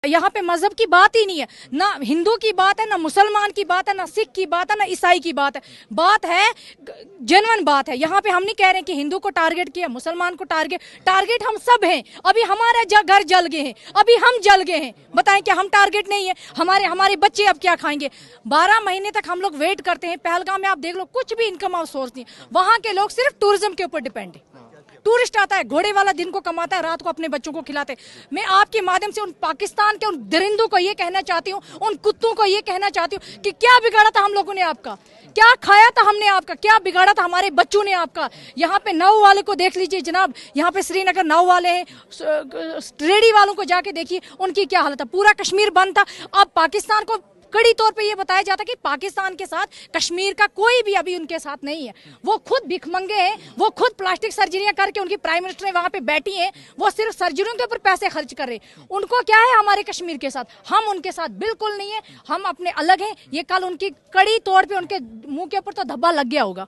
यहाँ पे मजहब की बात ही नहीं है, ना हिंदू की बात है, ना मुसलमान की बात है, ना सिख की बात है, ना ईसाई की बात है जेन्युइन बात है। यहाँ पे हम नहीं कह रहे कि हिंदू को टारगेट किया, मुसलमान को टारगेट हम सब हैं। अभी हमारे घर जल गए हैं, अभी हम जल गए हैं, बताएं क्या हम टारगेट नहीं है? हमारे बच्चे अब क्या खाएंगे? 12 महीने तक हम लोग वेट करते हैं। पहलगाम में आप देख लो, कुछ भी इनकम ऑफ सोर्स नहीं, वहां के लोग सिर्फ टूरिज्म के ऊपर डिपेंड है। टूरिस्ट आता है, घोड़े वाला दिन को कमाता है, रात को अपने बच्चों को खिलाते हैं। मैं आपके माध्यम से उन पाकिस्तान के उन दरिंदों को ये कहना चाहती हूँ, उन कुत्तों को ये कहना चाहती हूँ कि क्या बिगाड़ा था हम लोगों ने आपका, क्या खाया था हमने आपका, क्या बिगाड़ा था हमारे बच्चों ने आपका। यहाँ पे नाव वाले को देख लीजिए जनाब, यहाँ पे श्रीनगर नाव वाले हैं, रेडी वालों को जाके देखिए उनकी क्या हालत है। पूरा कश्मीर बंद था। अब पाकिस्तान को कड़ी तौर पे ये बताया जाता कि पाकिस्तान के साथ कश्मीर का कोई भी अभी उनके साथ नहीं है। वो खुद भिखमंगे हैं, वो खुद प्लास्टिक सर्जरियां करके, उनकी प्राइम मिनिस्टर वहां पे बैठी हैं, वो सिर्फ सर्जरियों के ऊपर पैसे खर्च कर रहे हैं। उनको क्या है हमारे कश्मीर के साथ? हम उनके साथ बिल्कुल नहीं है, हम अपने अलग हैं। ये कल उनकी कड़ी तौर पे उनके मुंह के ऊपर तो धब्बा लग गया होगा।